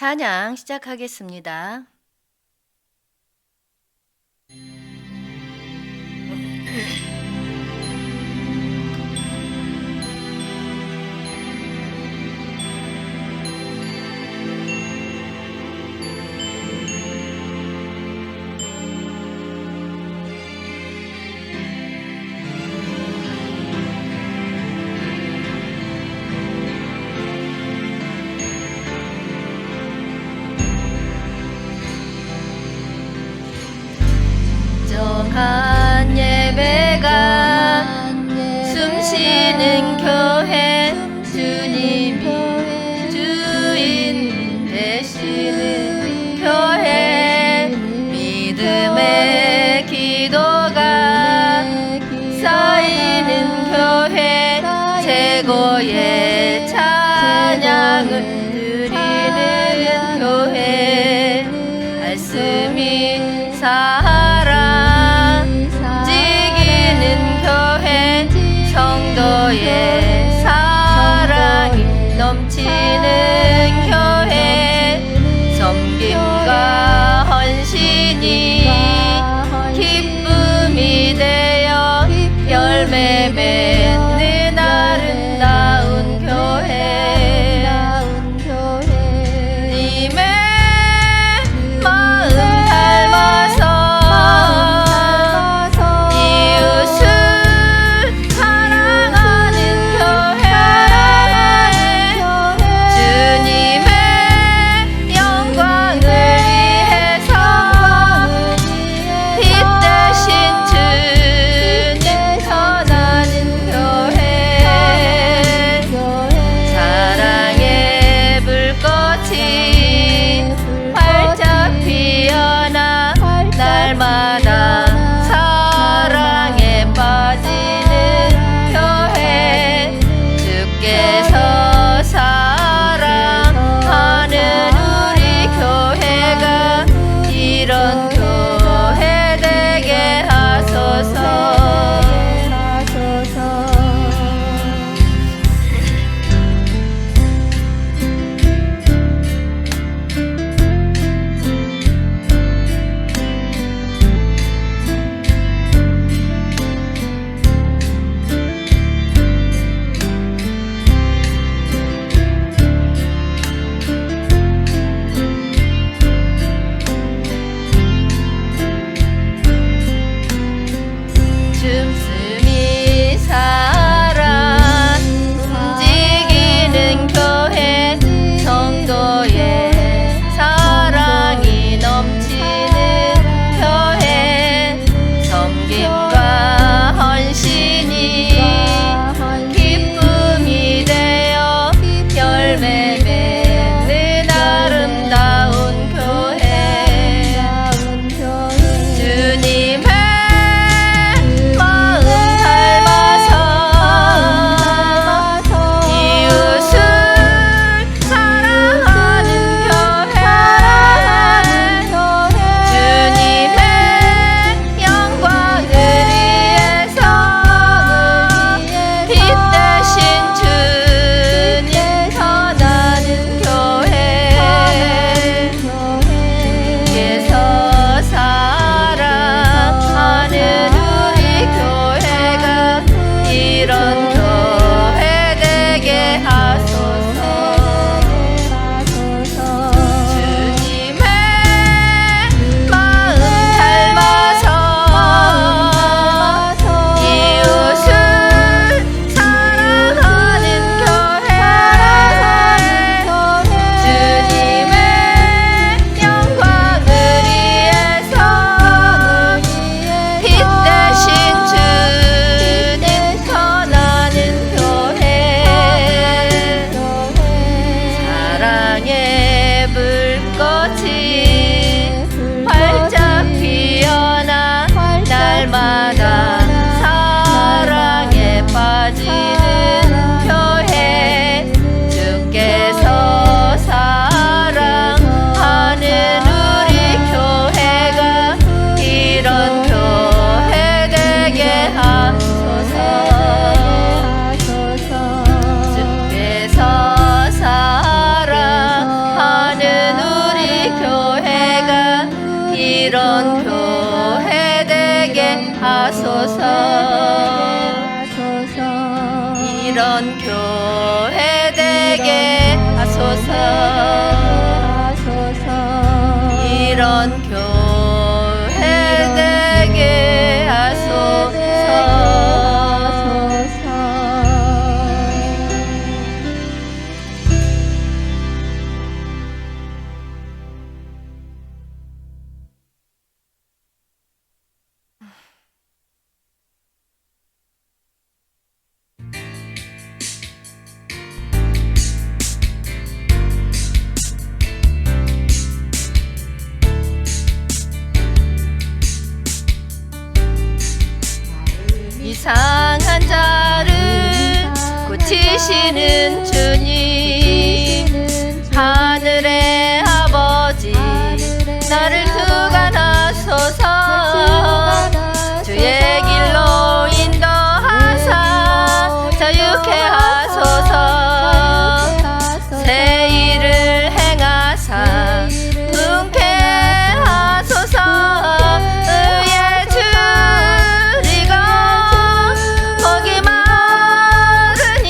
찬양 시작하겠습니다. 정한 예배가 숨쉬는 교회 주님이 주인 되시는 교회 믿음의 기도가 쌓이는 교회 최고의 찬양을 드리는 교회 말씀이 성도의 사랑이 넘치는 교회 섬김과 헌신이 기쁨이 되어 열매 맺는 아름다운 교회 님의 마음 닮아서 날마다 사랑에 빠지는 교회 주께서 사랑하는 우리 교회가 이런 교회 되게 하소서. 춤춤이 사랑 움직이는 교회 성도의 사랑이 넘치는 교회 섬김과 헌신이 기쁨이 되어 열매 맺는 아름다운 교회 주님의 날마다 사랑에 빠지는 교회 주께서 사랑하는 우리 교회가 이런 교회 되게 하소서. 주께서 사랑하는 이런 교회 되게 하소서. 이런 교회 되게 하소서. 이상한 자를 고치시는 주님, 하늘의 아버지 나를 주관하소서. 주의 길로 인도하사 자유케 하소서. 새 일을 행하사 분케 하소서. 의의 주리가 복이 많으니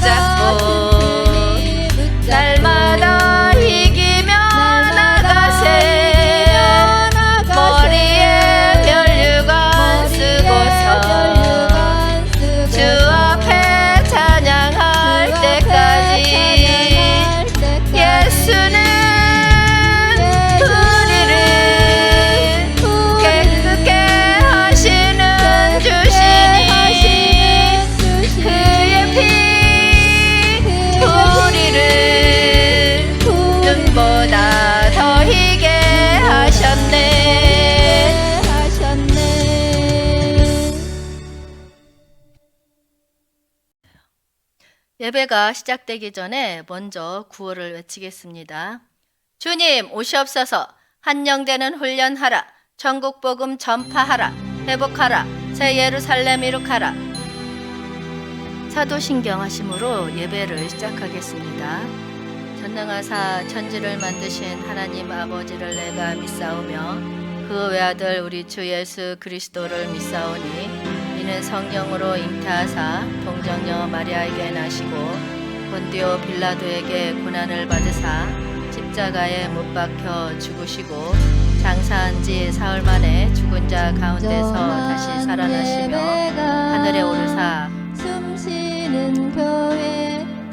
붙잡고 날마다 이기며 나가세. 머리에 면류관 쓰고서 주 앞에 찬양할 때까지 예수는 우리를 깨끗게 하시는 주시니 그의 피 우리를 눈보다 더 희게 하셨네. 예배가 시작되기 전에 먼저 구호를 외치겠습니다. 주님 오시옵소서. 한영되는 훈련하라. 천국 복음 전파하라. 회복하라. 새 예루살렘 이룩하라. 사도신경 하심으로 예배를 시작하겠습니다. 전능하사 천지를 만드신 하나님 아버지를 내가 믿사오며 그 외아들 우리 주 예수 그리스도를 믿사오니 이는 성령으로 잉태하사 동정녀 마리아에게 나시고 본디오 빌라도에게 고난을 받으사 십자가에 못 박혀 죽으시고 장사한 지 사흘 만에 죽은 자 가운데서 다시 살아나시며 하늘에 오르사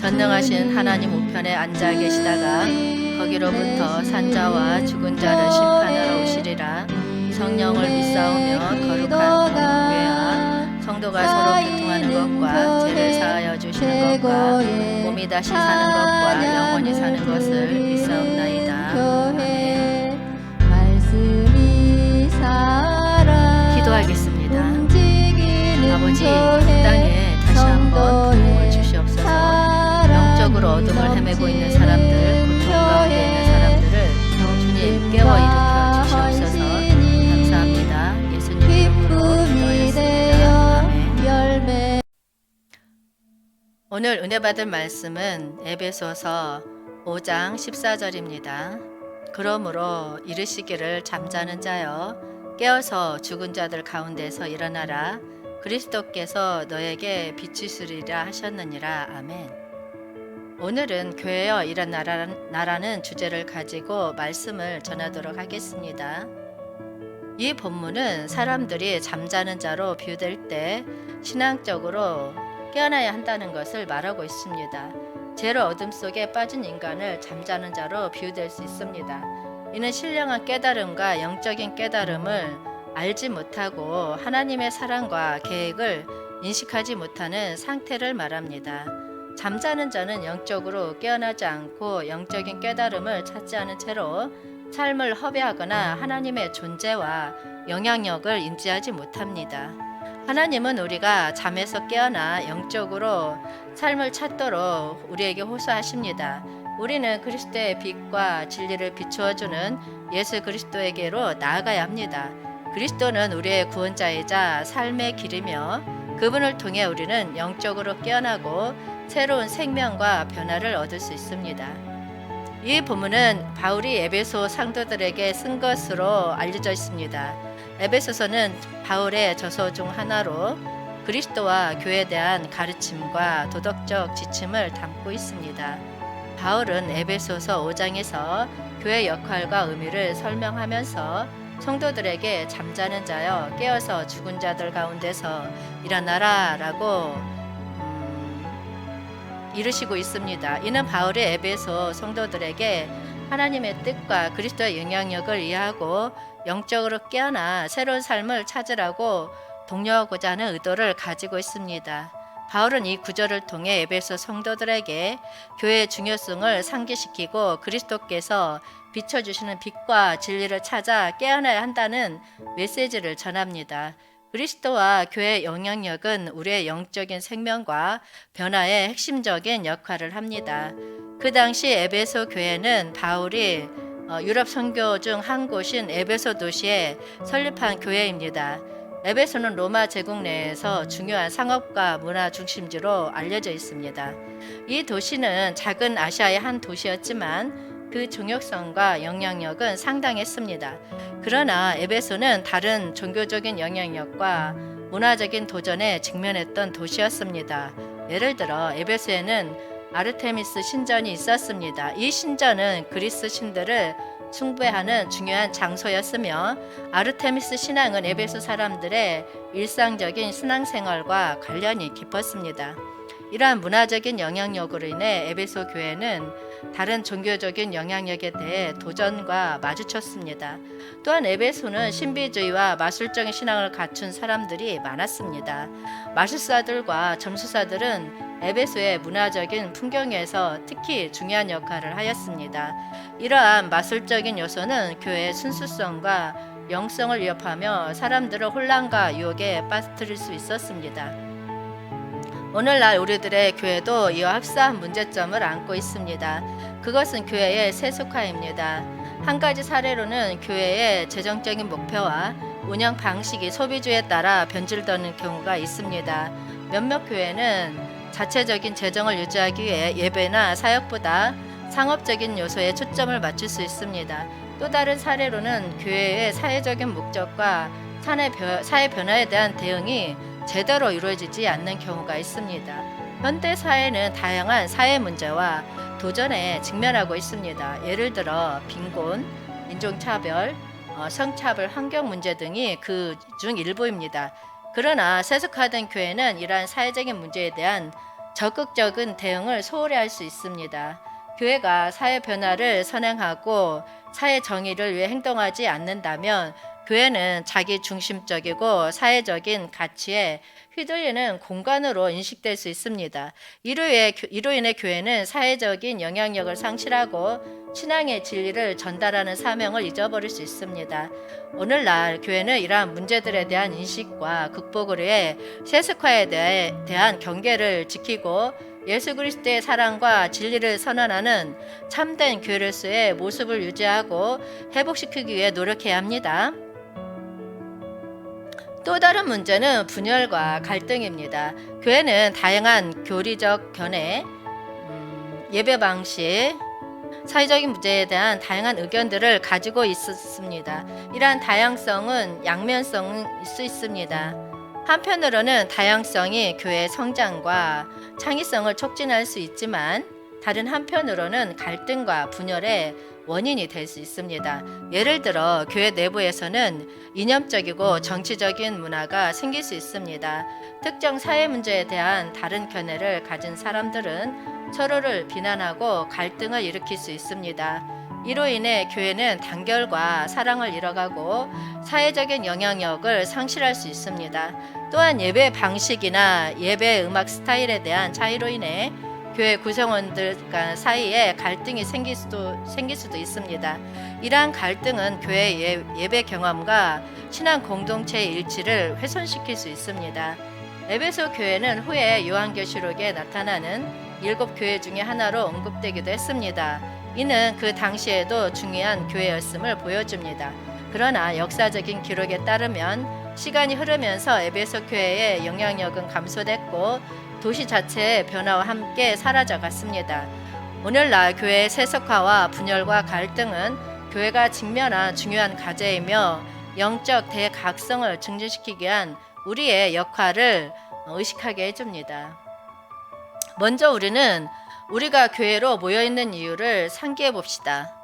전능하신 하나님 우편에 앉아 계시다가 거기로부터 산자와 죽은 자를 심판하러 오시리라. 성령을 믿사오며 거룩한 공회와 성도가 서로 교통하는 것과 죄를 사하여 주시는 것과 몸이 다시 사는 것과 영원히 사는 것을 믿사옵나이다. 아멘. 기도하겠습니다. 아버지, 이 땅에 다시 한번 복을 주시옵소서. 영적으로 어둠을 헤매고 있는 사람들, 고통 가운데 있는 사람들을 주님 깨워 일으켜 주시옵소서. 감사합니다. 예수님 이름으로 기도하였습니다. 아멘. 오늘 은혜 받을 말씀은 에베소서 5장 14절입니다. 그러므로 이르시기를 잠자는 자여 깨어서 죽은 자들 가운데서 일어나라. 그리스도께서 너에게 비추시리라 하셨느니라. 아멘. 오늘은 교회여 일어나라는 주제를 가지고 말씀을 전하도록 하겠습니다. 이 본문은 사람들이 잠자는 자로 비유될 때 신앙적으로 깨어나야 한다는 것을 말하고 있습니다. 죄로 어둠 속에 빠진 인간을 잠자는 자로 비유될 수 있습니다. 이는 신령한 깨달음과 영적인 깨달음을 알지 못하고 하나님의 사랑과 계획을 인식하지 못하는 상태를 말합니다. 잠자는 자는 영적으로 깨어나지 않고 영적인 깨달음을 찾지 않은 채로 삶을 허비하거나 하나님의 존재와 영향력을 인지하지 못합니다. 하나님은 우리가 잠에서 깨어나 영적으로 삶을 찾도록 우리에게 호소하십니다. 우리는 그리스도의 빛과 진리를 비추어주는 예수 그리스도에게로 나아가야 합니다. 그리스도는 우리의 구원자이자 삶의 길이며 그분을 통해 우리는 영적으로 깨어나고 새로운 생명과 변화를 얻을 수 있습니다. 이 본문은 바울이 에베소 상도들에게 쓴 것으로 알려져 있습니다. 에베소서는 바울의 저서 중 하나로 그리스도와 교회에 대한 가르침과 도덕적 지침을 담고 있습니다. 바울은 에베소서 5장에서 교회 역할과 의미를 설명하면서 성도들에게 잠자는 자여 깨어서 죽은 자들 가운데서 일어나라 라고 이르시고 있습니다. 이는 바울의 에베소 성도들에게 하나님의 뜻과 그리스도의 영향력을 이해하고 영적으로 깨어나 새로운 삶을 찾으라고 독려하고자 하는 의도를 가지고 있습니다. 바울은 이 구절을 통해 에베소 성도들에게 교회의 중요성을 상기시키고 그리스도께서 비춰주시는 빛과 진리를 찾아 깨어나야 한다는 메시지를 전합니다. 그리스도와 교회의 영향력은 우리의 영적인 생명과 변화에 핵심적인 역할을 합니다. 그 당시 에베소 교회는 바울이 유럽 선교 중 한 곳인 에베소 도시에 설립한 교회입니다. 에베소는 로마 제국 내에서 중요한 상업과 문화 중심지로 알려져 있습니다. 이 도시는 작은 아시아의 한 도시였지만 그 중요성과 영향력은 상당했습니다. 그러나 에베소는 다른 종교적인 영향력과 문화적인 도전에 직면했던 도시였습니다. 예를 들어 에베소에는 아르테미스 신전이 있었습니다. 이 신전은 그리스 신들을 숭배하는 중요한 장소였으며 아르테미스 신앙은 에베소 사람들의 일상적인 신앙생활과 관련이 깊었습니다. 이러한 문화적인 영향력으로 인해 에베소 교회는 다른 종교적인 영향력에 대해 도전과 마주쳤습니다. 또한 에베소는 신비주의와 마술적인 신앙을 갖춘 사람들이 많았습니다. 마술사들과 점수사들은 에베소의 문화적인 풍경에서 특히 중요한 역할을 하였습니다. 이러한 마술적인 요소는 교회의 순수성과 영성을 위협하며 사람들을 혼란과 유혹에 빠뜨릴 수 있었습니다. 오늘날 우리들의 교회도 이와 흡사한 문제점을 안고 있습니다. 그것은 교회의 세속화입니다. 한 가지 사례로는 교회의 재정적인 목표와 운영 방식이 소비주의에 따라 변질되는 경우가 있습니다. 몇몇 교회는 자체적인 재정을 유지하기 위해 예배나 사역보다 상업적인 요소에 초점을 맞출 수 있습니다. 또 다른 사례로는 교회의 사회적인 목적과 사회 변화에 대한 대응이 제대로 이루어지지 않는 경우가 있습니다. 현대 사회는 다양한 사회 문제와 도전에 직면하고 있습니다. 예를 들어 빈곤, 인종차별, 성차별, 환경 문제 등이 그 중 일부입니다. 그러나 세속화된 교회는 이러한 사회적인 문제에 대한 적극적인 대응을 소홀히 할 수 있습니다. 교회가 사회 변화를 선행하고 사회 정의를 위해 행동하지 않는다면 교회는 자기 중심적이고 사회적인 가치에 휘둘리는 공간으로 인식될 수 있습니다. 이로 인해 교회는 사회적인 영향력을 상실하고 신앙의 진리를 전달하는 사명을 잊어버릴 수 있습니다. 오늘날 교회는 이러한 문제들에 대한 인식과 극복을 위해 세속화에 대한 경계를 지키고 예수 그리스도의 사랑과 진리를 선언하는 참된 교회로서의 모습을 유지하고 회복시키기 위해 노력해야 합니다. 또 다른 문제는 분열과 갈등입니다. 교회는 다양한 교리적 견해, 예배 방식, 사회적인 문제에 대한 다양한 의견들을 가지고 있습니다. 이러한 다양성은 양면성일 수 있습니다. 한편으로는 다양성이 교회의 성장과 창의성을 촉진할 수 있지만 다른 한편으로는 갈등과 분열의 원인이 될 수 있습니다. 예를 들어 교회 내부에서는 이념적이고 정치적인 문화가 생길 수 있습니다. 특정 사회 문제에 대한 다른 견해를 가진 사람들은 서로를 비난하고 갈등을 일으킬 수 있습니다. 이로 인해 교회는 단결과 사랑을 잃어가고 사회적인 영향력을 상실할 수 있습니다. 또한 예배 방식이나 예배 음악 스타일에 대한 차이로 인해 교회 구성원들 사이에 갈등이 생길 수도 있습니다. 이러한 갈등은 교회 예배 경험과 신앙 공동체의 일치를 훼손시킬 수 있습니다. 에베소 교회는 후에 요한계시록에 나타나는 7교회 중에 하나로 언급되기도 했습니다. 이는 그 당시에도 중요한 교회였음을 보여줍니다. 그러나 역사적인 기록에 따르면 시간이 흐르면서 에베소 교회의 영향력은 감소됐고 도시 자체의 변화와 함께 사라져갔습니다. 오늘날 교회의 세속화와 분열과 갈등은 교회가 직면한 중요한 과제이며 영적 대각성을 증진시키기 위한 우리의 역할을 의식하게 해줍니다. 먼저 우리가 교회로 모여있는 이유를 상기해 봅시다.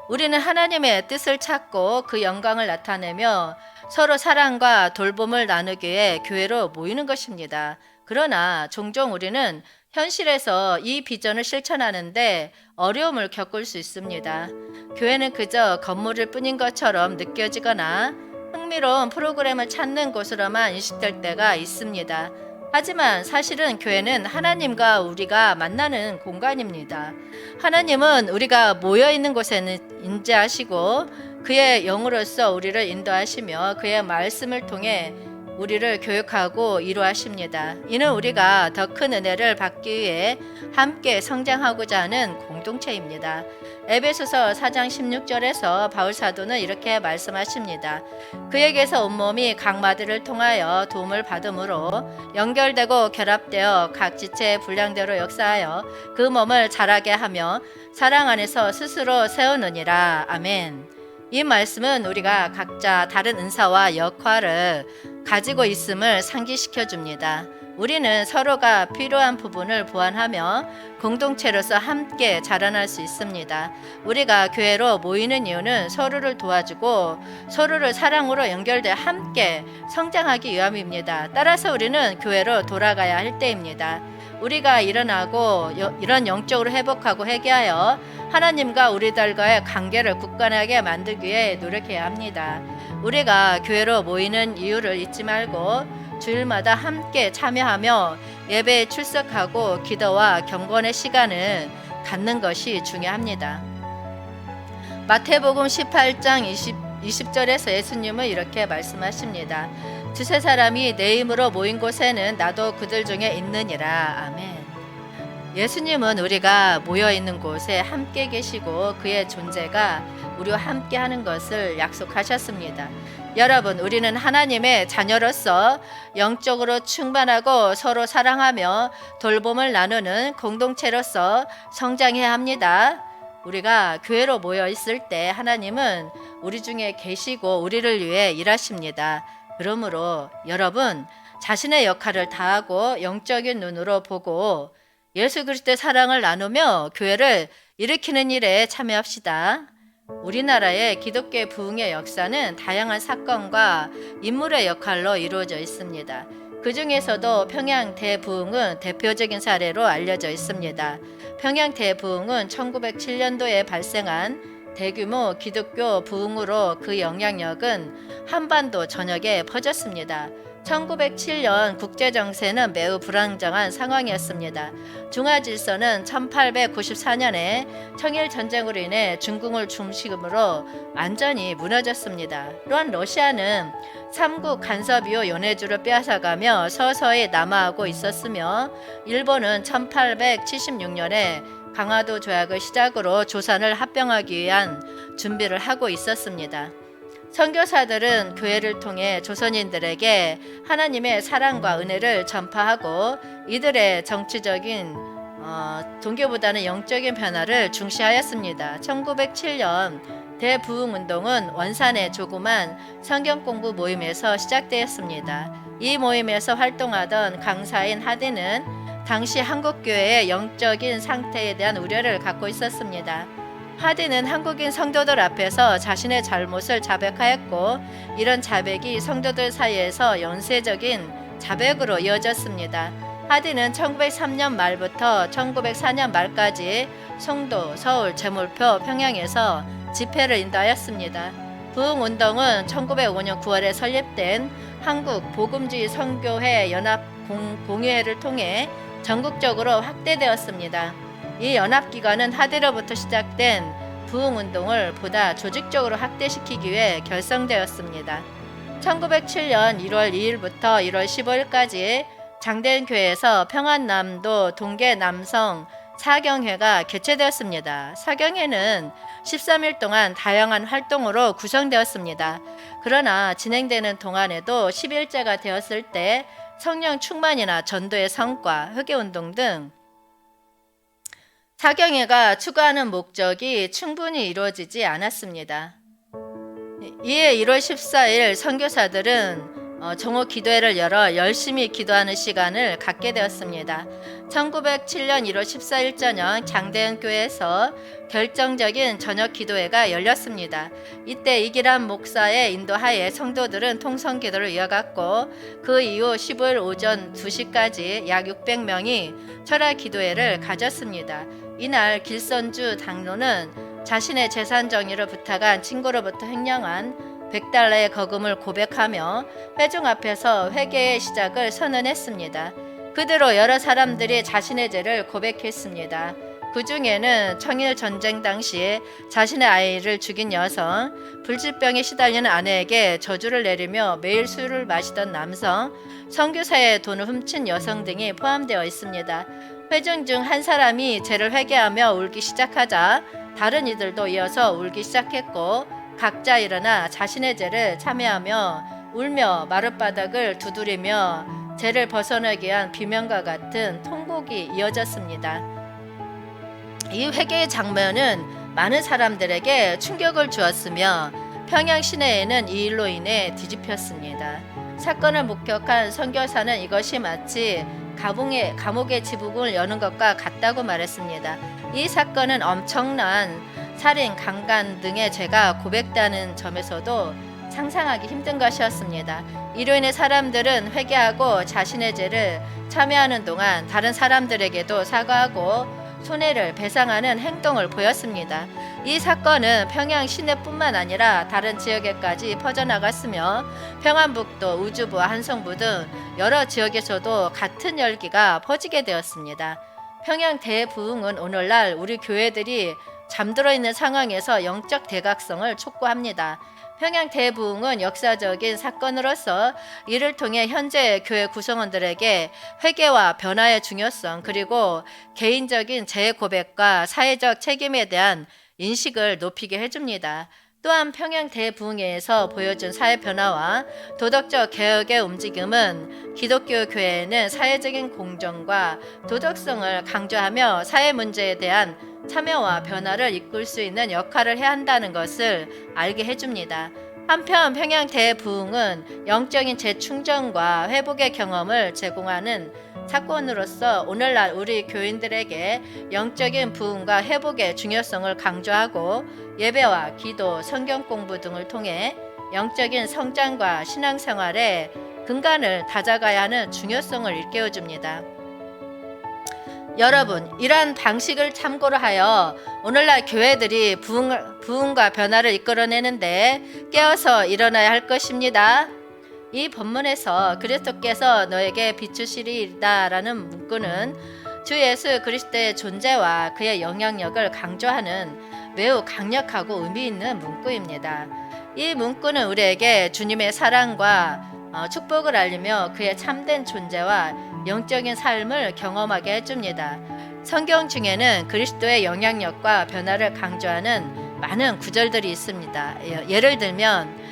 우리는 하나님의 뜻을 찾고 그 영광을 나타내며 서로 사랑과 돌봄을 나누기 위해 교회로 모이는 것입니다. 그러나 종종 우리는 현실에서 이 비전을 실천하는데 어려움을 겪을 수 있습니다. 교회는 그저 건물일 뿐인 것처럼 느껴지거나 흥미로운 프로그램을 찾는 곳으로만 인식될 때가 있습니다. 하지만 사실은 교회는 하나님과 우리가 만나는 공간입니다. 하나님은 우리가 모여 있는 곳에는 인재하시고 그의 영으로서 우리를 인도하시며 그의 말씀을 통해 우리를 교육하고 이루하십니다. 이는 우리가 더 큰 은혜를 받기 위해 함께 성장하고자 하는 공동체입니다. 에베소서 4장 16절에서 바울 사도는 이렇게 말씀하십니다. 그에게서 온몸이 각 마디를 통하여 도움을 받음으로 연결되고 결합되어 각 지체의 분량대로 역사하여 그 몸을 자라게 하며 사랑 안에서 스스로 세우느니라. 아멘. 이 말씀은 우리가 각자 다른 은사와 역할을 가지고 있음을 상기시켜 줍니다. 우리는 서로가 필요한 부분을 보완하며 공동체로서 함께 자라날 수 있습니다. 우리가 교회로 모이는 이유는 서로를 도와주고 서로를 사랑으로 연결돼 함께 성장하기 위함입니다. 따라서 우리는 교회로 돌아가야 할 때입니다. 우리가 일어나고 이런 영적으로 회복하고 회개하여 하나님과 우리들과의 관계를 굳건하게 만들기 위해 노력해야 합니다. 우리가 교회로 모이는 이유를 잊지 말고 주일마다 함께 참여하며 예배에 출석하고 기도와 경건의 시간을 갖는 것이 중요합니다. 마태복음 18장 20절에서 예수님은 이렇게 말씀하십니다. 두세 사람이 내 이름으로 모인 곳에는 나도 그들 중에 있느니라. 아멘. 예수님은 우리가 모여 있는 곳에 함께 계시고 그의 존재가 우리와 함께 하는 것을 약속하셨습니다. 여러분, 우리는 하나님의 자녀로서 영적으로 충만하고 서로 사랑하며 돌봄을 나누는 공동체로서 성장해야 합니다. 우리가 교회로 모여 있을 때 하나님은 우리 중에 계시고 우리를 위해 일하십니다. 그러므로 여러분, 자신의 역할을 다하고 영적인 눈으로 보고 예수 그리스도의 사랑을 나누며 교회를 일으키는 일에 참여합시다. 우리나라의 기독교의 부흥의 역사는 다양한 사건과 인물의 역할로 이루어져 있습니다. 그 중에서도 평양 대부흥은 대표적인 사례로 알려져 있습니다. 평양 대부흥은 1907년도에 발생한 대규모 기독교 부흥으로 그 영향력은 한반도 전역에 퍼졌습니다. 1907년 국제정세는 매우 불안정한 상황이었습니다. 중화질서는 1894년에 청일전쟁으로 인해 중궁을 중심으로 완전히 무너졌습니다. 또한 러시아는 삼국 간섭 이후 연해주를 빼앗아가며 서서히 남하하고 있었으며 일본은 1876년에 강화도 조약을 시작으로 조선을 합병하기 위한 준비를 하고 있었습니다. 선교사들은 교회를 통해 조선인들에게 하나님의 사랑과 은혜를 전파하고 이들의 정치적인 종교보다는 영적인 변화를 중시하였습니다. 1907년 대부흥운동은 원산의 조그만 성경공부 모임에서 시작되었습니다. 이 모임에서 활동하던 강사인 하디는 당시 한국교회의 영적인 상태에 대한 우려를 갖고 있었습니다. 하디는 한국인 성도들 앞에서 자신의 잘못을 자백하였고 이런 자백이 성도들 사이에서 연쇄적인 자백으로 이어졌습니다. 하디는 1903년 말부터 1904년 말까지 송도, 서울, 제물표, 평양에서 집회를 인도하였습니다. 부흥운동은 1905년 9월에 설립된 한국 복음주의 선교회 연합 공의회를 통해 전국적으로 확대되었습니다. 이 연합기관은 하디로부터 시작된 부흥운동을 보다 조직적으로 확대시키기 위해 결성되었습니다. 1907년 1월 2일부터 1월 15일까지 장대인교회에서 평안남도 동계남성 사경회가 개최되었습니다. 사경회는 13일 동안 다양한 활동으로 구성되었습니다. 그러나 진행되는 동안에도 10일째가 되었을 때 성령 충만이나 전도의 성과, 회개운동 등 사경회가 추구하는 목적이 충분히 이루어지지 않았습니다. 이에 1월 14일 선교사들은 정오 기도회를 열어 열심히 기도하는 시간을 갖게 되었습니다. 1907년 1월 14일 저녁 장대현 교회에서 결정적인 저녁 기도회가 열렸습니다. 이때 이기란 목사의 인도하에 성도들은 통성 기도를 이어갔고 그 이후 15일 오전 2시까지 약 600명이 철학 기도회를 가졌습니다. 이날 길선주 장로는 자신의 재산 정리를 부탁한 친구로부터 횡령한 100달러의 거금을 고백하며 회중 앞에서 회개의 시작을 선언했습니다. 그대로 여러 사람들이 자신의 죄를 고백했습니다. 그 중에는 청일 전쟁 당시 자신의 아이를 죽인 여성, 불치병에 시달리는 아내에게 저주를 내리며 매일 술을 마시던 남성, 선교사의 돈을 훔친 여성 등이 포함되어 있습니다. 회중 중 한 사람이 죄를 회개하며 울기 시작하자 다른 이들도 이어서 울기 시작했고 각자 일어나 자신의 죄를 참회하며 울며 마룻바닥을 두드리며 죄를 벗어나기 위한 비명과 같은 통곡이 이어졌습니다. 이 회개의 장면은 많은 사람들에게 충격을 주었으며 평양 시내에는 이 일로 인해 뒤집혔습니다. 사건을 목격한 선교사는 이것이 마치 감옥의 지붕을 여는 것과 같다고 말했습니다. 이 사건은 엄청난 살인, 강간 등의 죄가 고백되는 점에서도 상상하기 힘든 것이었습니다. 이로 인해 사람들은 회개하고 자신의 죄를 참여하는 동안 다른 사람들에게도 사과하고 손해를 배상하는 행동을 보였습니다. 이 사건은 평양 시내뿐만 아니라 다른 지역에까지 퍼져나갔으며 평안북도, 우주부, 한성부 등 여러 지역에서도 같은 열기가 퍼지게 되었습니다. 평양 대부흥은 오늘날 우리 교회들이 잠들어 있는 상황에서 영적 대각성을 촉구합니다. 평양 대부흥은 역사적인 사건으로서 이를 통해 현재 교회 구성원들에게 회개와 변화의 중요성, 그리고 개인적인 재고백과 사회적 책임에 대한 인식을 높이게 해줍니다. 또한 평양 대부흥회에서 보여준 사회 변화와 도덕적 개혁의 움직임은 기독교 교회는 사회적인 공정과 도덕성을 강조하며 사회 문제에 대한 참여와 변화를 이끌 수 있는 역할을 해야 한다는 것을 알게 해줍니다. 한편 평양 대부흥은 영적인 재충전과 회복의 경험을 제공하는 사건으로서 오늘날 우리 교인들에게 영적인 부흥과 회복의 중요성을 강조하고 예배와 기도, 성경 공부 등을 통해 영적인 성장과 신앙생활의 근간을 다져가야 하는 중요성을 일깨워줍니다. 여러분, 이러한 방식을 참고로 하여 오늘날 교회들이 부흥과 변화를 이끌어내는데 깨어서 일어나야 할 것입니다. 이 본문에서 그리스도께서 너에게 비추시리이다 라는 문구는 주 예수 그리스도의 존재와 그의 영향력을 강조하는 매우 강력하고 의미 있는 문구입니다. 이 문구는 우리에게 주님의 사랑과 축복을 알리며 그의 참된 존재와 영적인 삶을 경험하게 해줍니다. 성경 중에는 그리스도의 영향력과 변화를 강조하는 많은 구절들이 있습니다. 예를 들면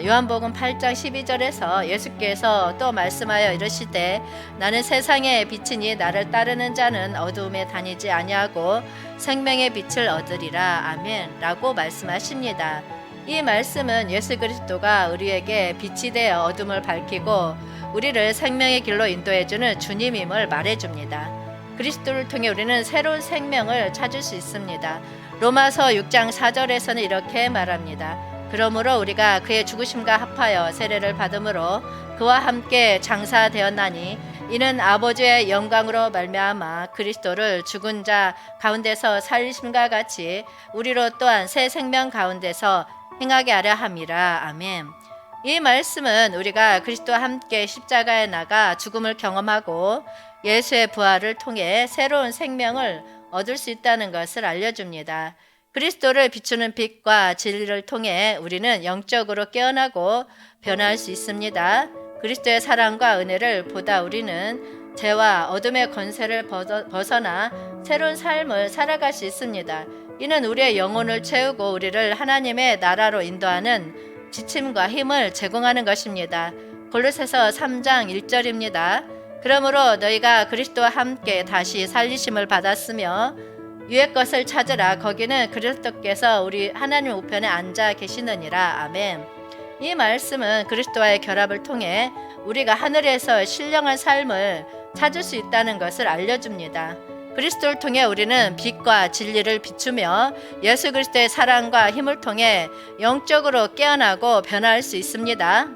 요한복음 8장 12절에서 예수께서 또 말씀하여 이르시되 나는 세상의 빛이니 나를 따르는 자는 어두움에 다니지 아니하고 생명의 빛을 얻으리라. 아멘 라고 말씀하십니다. 이 말씀은 예수 그리스도가 우리에게 빛이 되어 어둠을 밝히고 우리를 생명의 길로 인도해주는 주님임을 말해줍니다. 그리스도를 통해 우리는 새로운 생명을 찾을 수 있습니다. 로마서 6장 4절에서는 이렇게 말합니다. 그러므로 우리가 그의 죽으심과 합하여 세례를 받음으로 그와 함께 장사되었나니 이는 아버지의 영광으로 말미암아 그리스도를 죽은 자 가운데서 살리심과 같이 우리로 또한 새 생명 가운데서 행하게 하려 함이라. 아멘. 이 말씀은 우리가 그리스도와 함께 십자가에 나가 죽음을 경험하고 예수의 부활을 통해 새로운 생명을 얻을 수 있다는 것을 알려줍니다. 그리스도를 비추는 빛과 진리를 통해 우리는 영적으로 깨어나고 변화할 수 있습니다. 그리스도의 사랑과 은혜를 보다 우리는 죄와 어둠의 권세를 벗어나 새로운 삶을 살아갈 수 있습니다. 이는 우리의 영혼을 채우고 우리를 하나님의 나라로 인도하는 지침과 힘을 제공하는 것입니다. 골로새서 3장 1절입니다. 그러므로 너희가 그리스도와 함께 다시 살리심을 받았으며 위의 것을 찾으라. 거기는 그리스도께서 우리 하나님 우편에 앉아 계시느니라. 아멘. 이 말씀은 그리스도와의 결합을 통해 우리가 하늘에서 신령한 삶을 찾을 수 있다는 것을 알려줍니다. 그리스도를 통해 우리는 빛과 진리를 비추며 예수 그리스도의 사랑과 힘을 통해 영적으로 깨어나고 변화할 수 있습니다.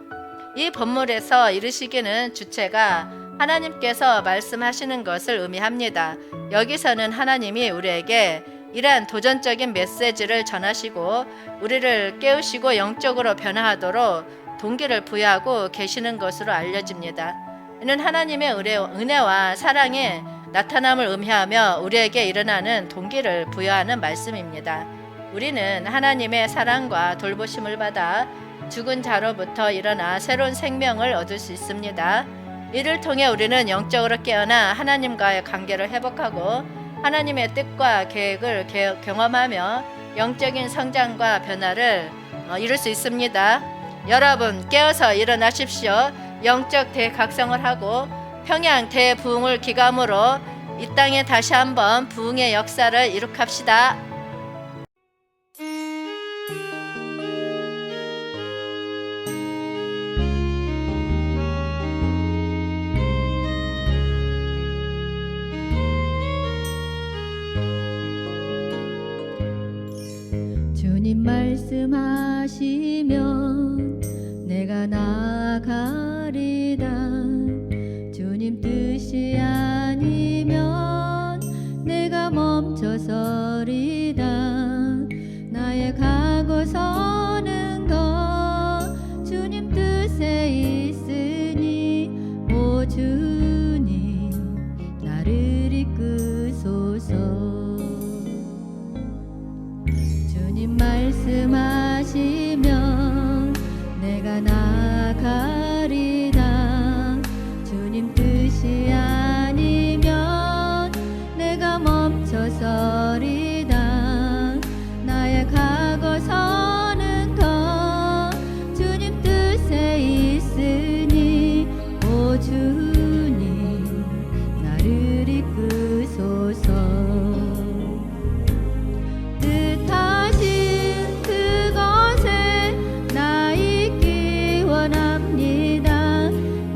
이 본문에서 이르시기는 주체가 하나님께서 말씀하시는 것을 의미합니다. 여기서는 하나님이 우리에게 이러한 도전적인 메시지를 전하시고 우리를 깨우시고 영적으로 변화하도록 동기를 부여하고 계시는 것으로 알려집니다. 이는 하나님의 은혜와 사랑의 나타남을 의미하며 우리에게 일어나는 동기를 부여하는 말씀입니다. 우리는 하나님의 사랑과 돌보심을 받아 죽은 자로부터 일어나 새로운 생명을 얻을 수 있습니다. 이를 통해 우리는 영적으로 깨어나 하나님과의 관계를 회복하고 하나님의 뜻과 계획을 경험하며 영적인 성장과 변화를 이룰 수 있습니다. 여러분, 깨어서 일어나십시오. 영적 대각성을 하고 평양 대부흥을 기감으로 이 땅에 다시 한번 부흥의 역사를 이룩합시다. 주님 말씀하시면 내가 나아가리다. 주님 뜻이 아니면 내가 멈춰서리다. 나의 가고 서는 것 주님 뜻에 있으니 오 주님 나를 이끄소서. 주님 말씀하시면 내가 나아가리다. 주님 뜻이 아니면 내가 멈춰서리다. 나의 가고 서는 것 주님 뜻에 있으니 오 주님 나를 이끄소서. 뜻하신 그것에 나 있기 원합니다.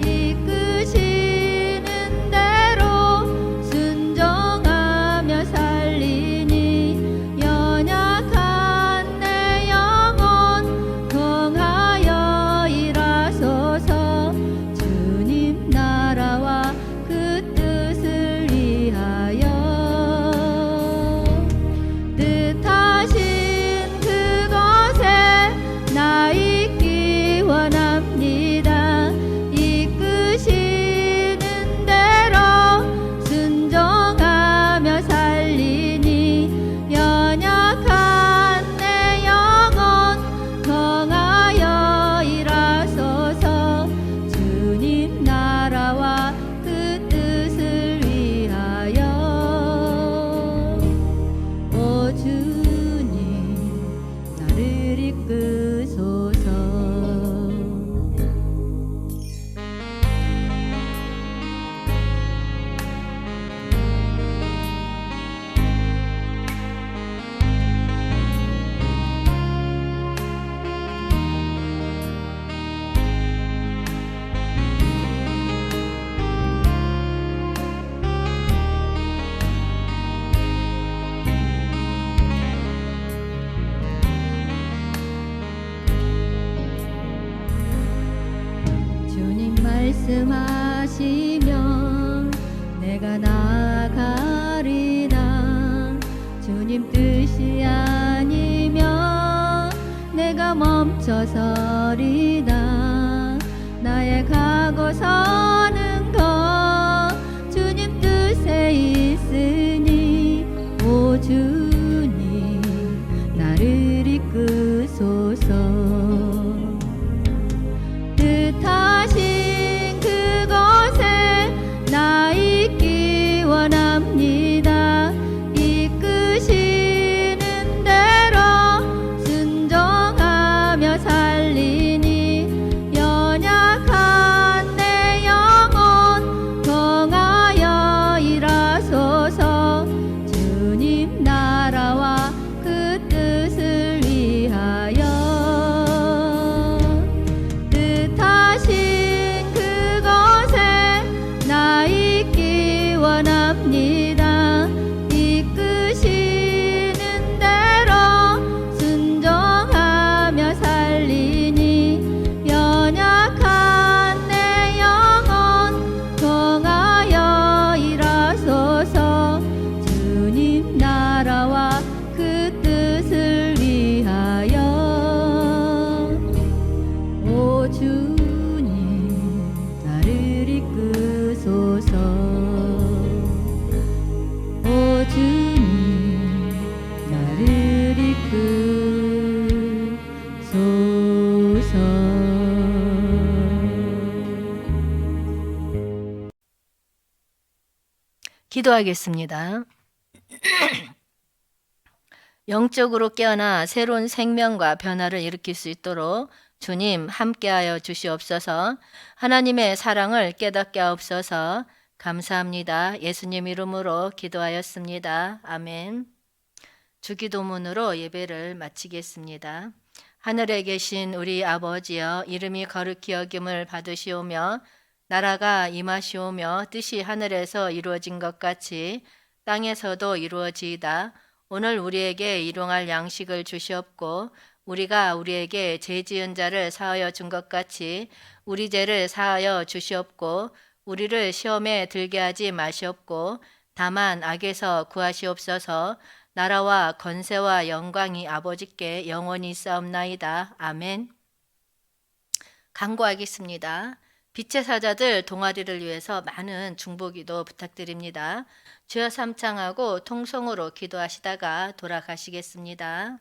이끄시는 대로 순종하며 살리니 연약한 내 영혼 통하여 일하소서. 주님 나라와 그 뜻을 위하여 뜻하신 그것에 나 있기 원합니다. 이끄시는 대로 순종하며 살리니 연약한 내 영혼 통하여 일하소서. 주님 나라와 그 뜻을 위하여 오 주님 나를 이끄소서. 주님 말씀하시면 내가 나아가리다. 주님 뜻이 아니면 내가 멈춰서리다. 나의 가고 서는 것 주님 뜻에 있으니 오 주님 나를 이끄소서. 뜻하신 그것에 나 있기 원합니다. 이끄시는 대로 순종하며 살리니 연약한 내 영혼 통하여 일하소서. 주님 나라와 그 뜻을 위하여 뜻하신 그것에 나 있기 원합니다. 이끄시는 대로 순종하며 살리니 연약한 내 영혼 통하여 일하소서. 주님 나라와 그 뜻을 위하여 오 주님 나를 이끄소서. 오 주님 나를 이끄소서. 기도하겠습니다. 영적으로 깨어나 새로운 생명과 변화를 일으킬 수 있도록 주님 함께하여 주시옵소서. 하나님의 사랑을 깨닫게 하옵소서. 감사합니다. 예수님 이름으로 기도하였습니다. 아멘. 주기도문으로 예배를 마치겠습니다. 하늘에 계신 우리 아버지여, 이름이 거룩히 여김을 받으시오며 나라가 임하시오며 뜻이 하늘에서 이루어진 것 같이 땅에서도 이루어지이다. 오늘 우리에게 일용할 양식을 주시옵고 우리가 우리에게 죄 지은 자를 사하여 준 것 같이 우리 죄를 사하여 주시옵고 우리를 시험에 들게 하지 마시옵고 다만 악에서 구하시옵소서. 나라와 건세와 영광이 아버지께 영원히 있사옵나이다. 아멘. 간구하겠습니다. 빛의 사자들 동아리를 위해서 많은 중보기도 부탁드립니다. 주여 삼창하고 통성으로 기도하시다가 돌아가시겠습니다.